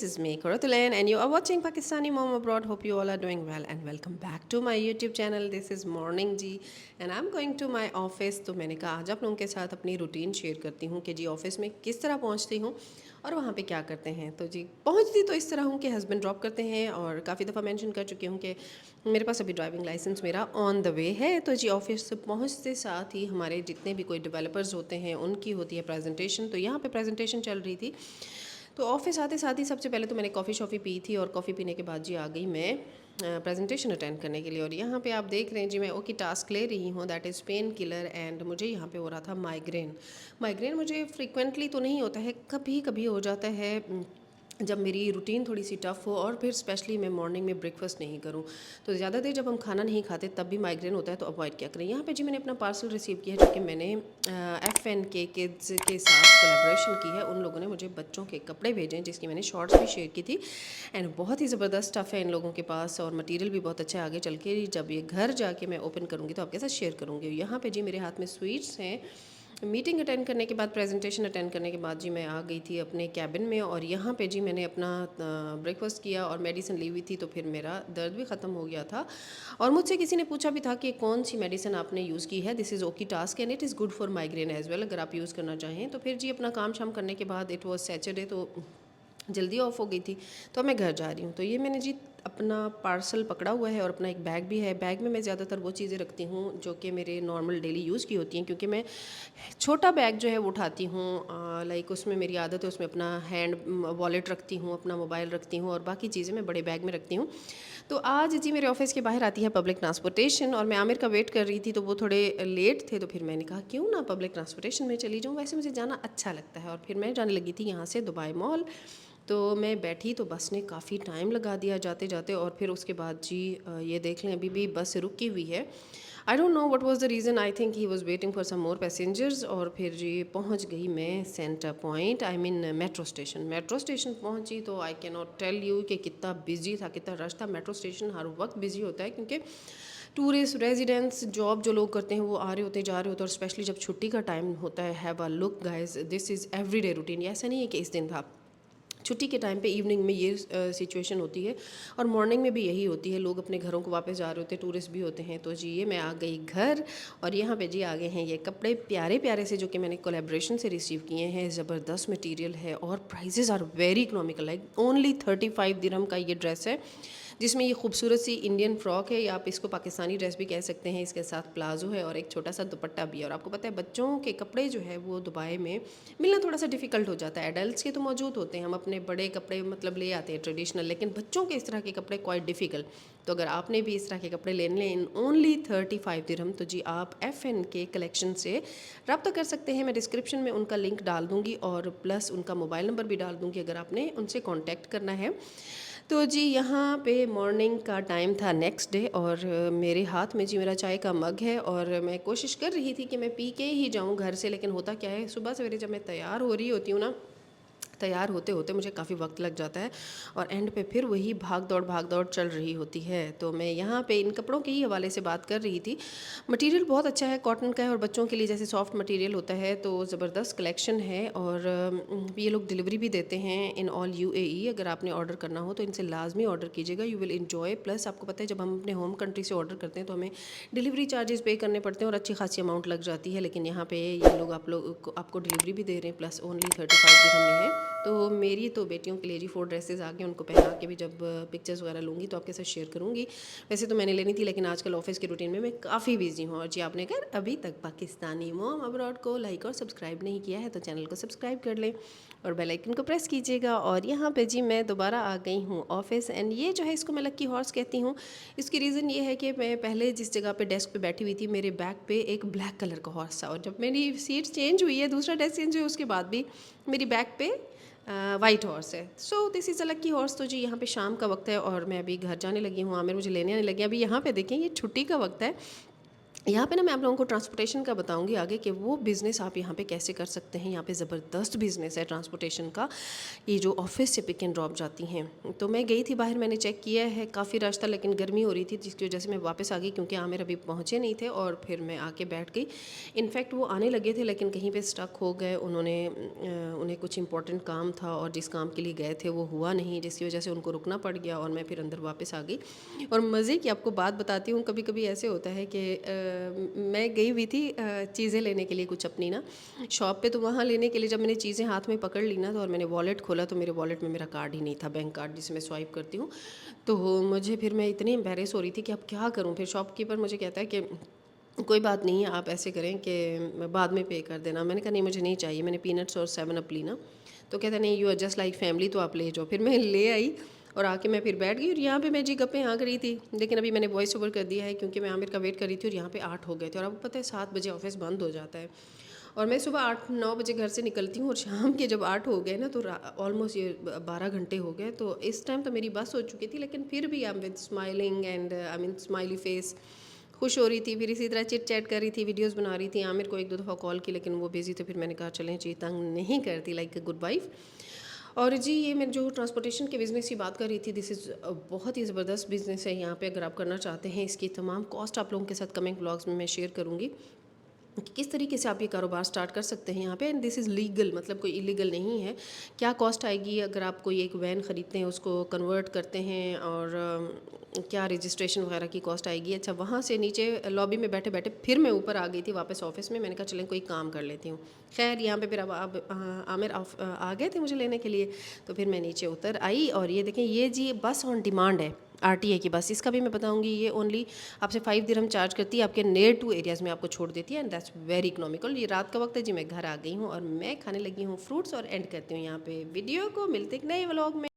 this is me, Korotulen, and you are watching Pakistani Mom Abroad. Hope you all are doing well and welcome back to my YouTube channel. This is Morning ji and I'm going to my office. तो मैंने कहा आज आप लोगों के साथ अपनी routine share करती हूँ कि जी ऑफिस में किस तरह पहुँचती हूँ और वहाँ पे क्या करते हैं। तो जी पहुँचती तो इस तरह हूँ कि हस्बैंड ड्रॉप करते हैं और काफ़ी दफ़ा मेंशन कर चुकी हूँ कि मेरे पास अभी ड्राइविंग लाइसेंस मेरा ऑन द वे है। तो जी ऑफिस से पहुँचते साथ ही हमारे जितने भी कोई डेवलपर्स होते हैं उनकी होती है प्रेजेंटेशन। तो यहाँ पे प्रेजेंटेशन चल रही थी। तो ऑफिस आते साथ ही सबसे पहले तो मैंने कॉफ़ी पी थी और कॉफ़ी पीने के बाद जी आ गई मैं प्रेजेंटेशन अटेंड करने के लिए। और यहाँ पे आप देख रहे हैं जी मैं ओकी टास्क ले रही हूँ, that is pain killer. And मुझे यहाँ पे हो रहा था माइग्रेन। माइग्रेन मुझे फ्रीक्वेंटली तो नहीं होता है, कभी कभी हो जाता है जब मेरी रूटीन थोड़ी सी टफ़ हो और फिर स्पेशली मैं मॉर्निंग में ब्रेकफास्ट नहीं करूं। तो ज़्यादा देर जब हम खाना नहीं खाते तब भी माइग्रेन होता है, तो अवॉइड क्या करें। यहाँ पे जी मैंने अपना पार्सल रिसीव किया है जो कि मैंने FN के किड्स के साथ कोलैबोरेशन की है। उन लोगों ने मुझे बच्चों के कपड़े भेजे हैं जिसकी मैंने शॉर्ट्स भी शेयर की थी। एंड बहुत ही ज़बरदस्त स्टफ़ है इन लोगों के पास और मटेरियल भी बहुत अच्छा है। आगे चल के जब ये घर जाके मैं ओपन करूँगी तो आपके साथ शेयर करूँगी। यहाँ पे जी मेरे हाथ में स्वीट्स हैं। मीटिंग अटेंड करने के बाद, प्रेजेंटेशन अटेंड करने के बाद जी मैं आ गई थी अपने कैबिन में और यहाँ पे जी मैंने अपना ब्रेकफास्ट किया और मेडिसिन ली हुई थी। तो फिर मेरा दर्द भी ख़त्म हो गया था और मुझसे किसी ने पूछा भी था कि कौन सी मेडिसिन आपने यूज़ की है। This is okay task and it is good for migraine as well, अगर आप यूज़ करना चाहें। तो फिर जी अपना काम शाम करने के बाद, इट वॉज सैटरडे तो जल्दी ऑफ हो गई थी, तो मैं घर जा रही हूँ। तो ये मैंने जी अपना पार्सल पकड़ा हुआ है और अपना एक बैग भी है। बैग में मैं ज़्यादातर वो चीज़ें रखती हूँ जो कि मेरे नॉर्मल डेली यूज़ की होती हैं, क्योंकि मैं छोटा बैग जो है वो उठाती हूँ। लाइक उसमें मेरी आदत है, उसमें अपना हैंड वॉलेट रखती हूँ, अपना मोबाइल रखती हूँ और बाकी चीज़ें मैं बड़े बैग में रखती हूँ। तो आज जी मेरे ऑफिस के बाहर आती है पब्लिक ट्रांसपोर्टेशन और मैं आमिर का वेट कर रही थी, तो वो थोड़े लेट थे। तो फिर मैंने कहा क्यों ना पब्लिक ट्रांसपोर्टेशन में चली जाऊँ, वैसे मुझे जाना अच्छा लगता है। और फिर मैं जाने लगी थी यहाँ से दुबई मॉल। तो मैं बैठी तो बस ने काफ़ी टाइम लगा दिया जाते जाते। और फिर उसके बाद जी ये देख लें अभी भी बस रुकी हुई है। I don't know what was the reason, I think he was waiting for some more passengers. और फिर जी पहुंच गई मैं centre point, I mean metro station पहुंची। तो I can not tell you कि कितना बिजी था, कितना रश था। मेट्रो स्टेशन हर वक्त बिजी होता है क्योंकि टूरिस्ट रेजिडेंट्स जॉब जो लोग करते हैं वो आ रहे होते जा रहे होते हैं। और स्पेशली जब छुट्टी का टाइम होता है, have a look guys, this is everyday routine. ऐसा नहीं है कि इस दिन था, छुट्टी के टाइम पे इवनिंग में ये सिचुएशन होती है और मॉर्निंग में भी यही होती है। लोग अपने घरों को वापस जा रहे होते हैं, टूरिस्ट भी होते हैं। तो जी ये मैं आ गई घर और यहाँ पे जी आ गए हैं ये कपड़े प्यारे प्यारे से जो कि मैंने कोलैबोरेशन से रिसीव किए हैं। ज़बरदस्त मटेरियल है और prices are very economical, like only 35 दिरहम का ये ड्रेस है, जिसमें ये खूबसूरत सी इंडियन फ्रॉक है या आप इसको पाकिस्तानी ड्रेस भी कह सकते हैं। इसके साथ प्लाजो है और एक छोटा सा दुपट्टा भी है। और आपको पता है बच्चों के कपड़े जो है वो दुबई में मिलना थोड़ा सा डिफ़िकल्ट हो जाता है। एडल्ट्स के तो मौजूद होते हैं, हम अपने बड़े कपड़े मतलब ले आते हैं ट्रेडिशनल, लेकिन बच्चों के इस तरह के कपड़े क्वाइट डिफ़िकल्ट। तो अगर आपने भी इस तरह के कपड़े लेने इन ओनली 35 दिरहम, तो जी आप FN के कलेक्शन से रब्ता कर सकते हैं। मैं डिस्क्रिप्शन में उनका लिंक डाल दूँगी और प्लस उनका मोबाइल नंबर भी डाल दूँगी अगर आपने उनसे कॉन्टैक्ट करना है। तो जी यहाँ पे मॉर्निंग का टाइम था नेक्स्ट डे और मेरे हाथ में जी मेरा चाय का मग है और मैं कोशिश कर रही थी कि मैं पी के ही जाऊँ घर से। लेकिन होता क्या है, सुबह सवेरे जब मैं तैयार हो रही होती हूँ ना, तैयार होते होते मुझे काफ़ी वक्त लग जाता है और एंड पे फिर वही भाग दौड़ चल रही होती है। तो मैं यहाँ पे इन कपड़ों के ही हवाले से बात कर रही थी। मटेरियल बहुत अच्छा है, कॉटन का है और बच्चों के लिए जैसे सॉफ्ट मटेरियल होता है, तो ज़बरदस्त कलेक्शन है। और ये लोग डिलीवरी भी देते हैं इन ऑल UAE। अगर आपने ऑर्डर करना हो तो इनसे लाजमी ऑर्डर कीजिएगा, यू विल इन्जॉय। प्लस आपको पता है जब हम अपने होम कंट्री से ऑर्डर करते हैं तो हमें डिलीवरी चार्जेस पे करने पड़ते हैं और अच्छी खासी अमाउंट लग जाती है। लेकिन यहाँ पे ये लोग आपको डिलीवरी भी दे रहे हैं, प्लस ओनली 35 दिरहम में है। तो मेरी तो बेटियों के लिए जी 4 ड्रेसेस आ गए, उनको पहना के भी जब पिक्चर्स वगैरह लूँगी तो आपके साथ शेयर करूँगी। वैसे तो मैंने लेनी थी लेकिन आजकल ऑफिस के रूटीन में मैं काफ़ी बिजी हूँ। और जी आपने अगर अभी तक पाकिस्तानी मॉम अब्रॉड को लाइक और सब्सक्राइब नहीं किया है तो चैनल को सब्सक्राइब कर लें और बेल आइकन को प्रेस कीजिएगा। और यहाँ पे जी मैं दोबारा आ गई हूँ ऑफिस। एंड ये जो है इसको मैं लक्की हॉर्स कहती हूँ। इसकी रीज़न ये है कि मैं पहले जिस जगह पे डेस्क पे बैठी हुई थी, मेरे बैक पे एक ब्लैक कलर का हॉर्स था और जब मेरी सीट चेंज हुई है, दूसरा डेस्क चेंज हुई, उसके बाद भी मेरी बैक पे वाइट हॉर्स है। So this is a lucky horse. तो जी यहाँ पे शाम का वक्त है और मैं अभी घर जाने लगी हूँ। आमिर मुझे लेने आने लगे। अभी यहाँ पे देखें ये छुट्टी का वक्त है यहाँ पे ना मैं आप लोगों को ट्रांसपोर्टेशन का बताऊंगी आगे कि वो बिज़नेस आप यहाँ पे कैसे कर सकते हैं। यहाँ पे ज़बरदस्त बिज़नेस है ट्रांसपोर्टेशन का, ये जो ऑफिस से पिक एंड ड्रॉप जाती हैं। तो मैं गई थी बाहर, मैंने चेक किया है, काफ़ी रश था लेकिन गर्मी हो रही थी जिसकी वजह से मैं वापस आ गई, क्योंकि आमिर अभी पहुँचे नहीं थे और फिर मैं आके बैठ गई। इनफैक्ट वो आने लगे थे लेकिन कहीं पर स्टक हो गए, उन्हें कुछ इंपॉर्टेंट काम था और जिस काम के लिए गए थे वो हुआ नहीं, जिसकी वजह से उनको रुकना पड़ गया और मैं फिर अंदर वापस आ गई। और मज़े की आपको बात बताती हूँ, कभी कभी ऐसे होता है कि मैं गई हुई थी चीज़ें लेने के लिए कुछ अपनी ना शॉप पे, तो वहाँ लेने के लिए जब मैंने चीज़ें हाथ में पकड़ ली ना, तो और मैंने वॉलेट खोला तो मेरे वॉलेट में मेरा कार्ड ही नहीं था, बैंक कार्ड जिसे मैं स्वाइप करती हूँ। तो मुझे फिर मैं इतनी एम्बेरस हो रही थी कि अब क्या करूँ। फिर शॉपकीपर मुझे कहता है कि कोई बात नहीं है, आप ऐसे करें कि बाद में पे कर देना। मैंने कहा नहीं मुझे नहीं चाहिए, मैंने पीनट्स और 7 अप ली ना। तो कहता नहीं you are just like family, तो आप ले जाओ। फिर मैं ले आई और आके मैं फिर बैठ गई और यहाँ पे मैं जी गप्पे हाँक रही थी। लेकिन अभी मैंने वॉइस ओवर कर दिया है क्योंकि मैं आमिर का वेट कर रही थी और यहाँ पे 8 हो गए थे और अब पता है 7 बजे ऑफिस बंद हो जाता है। और मैं सुबह 8-9 बजे घर से निकलती हूँ और शाम के जब 8 हो गए ना, तो ऑलमोस्ट ये 12 घंटे हो गए। तो इस टाइम तो मेरी बस हो चुकी थी, लेकिन फिर भी I am with smiling and I mean smiley face, खुश हो रही थी। फिर इसी तरह चिट चैट कर रही थी, वीडियोस बना रही थी। आमिर को 1-2 दफ़ा कॉल की लेकिन वो बिज़ी थे, फिर मैंने कहा चलें जी, तंग नहीं करती, लाइक अ गुड वाइफ। और जी ये मैं जो ट्रांसपोर्टेशन के बिज़नेस की बात कर रही थी, दिस इज़ बहुत ही ज़बरदस्त बिज़नेस है। यहाँ पे अगर आप करना चाहते हैं, इसकी तमाम कॉस्ट आप लोगों के साथ कमिंग ब्लॉग्स में मैं शेयर करूँगी कि किस तरीके से आप ये कारोबार स्टार्ट कर सकते हैं यहाँ पे। एंड दिस इज़ लीगल, मतलब कोई इलीगल नहीं है। क्या कॉस्ट आएगी अगर आप कोई एक वैन ख़रीदते हैं, उसको कन्वर्ट करते हैं, और क्या रजिस्ट्रेशन वगैरह की कॉस्ट आएगी। अच्छा, वहाँ से नीचे लॉबी में बैठे बैठे फिर मैं ऊपर आ गई थी वापस ऑफिस में। मैंने कहा चलें कोई काम कर लेती हूँ। खैर यहाँ पे फिर अब आमिर आ गए थे मुझे लेने के लिए, तो फिर मैं नीचे उतर आई। और ये देखें, ये जी बस ऑन डिमांड है, आरटीए की बस। इसका भी मैं बताऊंगी, ये ओनली आपसे 5 दिरहम चार्ज करती है, आपके नियर टू एरियाज़ में आपको छोड़ देती है एंड दैट्स वेरी इकोनॉमिकल। ये रात का वक्त है जी, मैं घर आ गई हूँ और मैं खाने लगी हूँ फ्रूट्स और एंड करती हूँ यहाँ पे वीडियो को। मिलते एक नए व्लॉग में।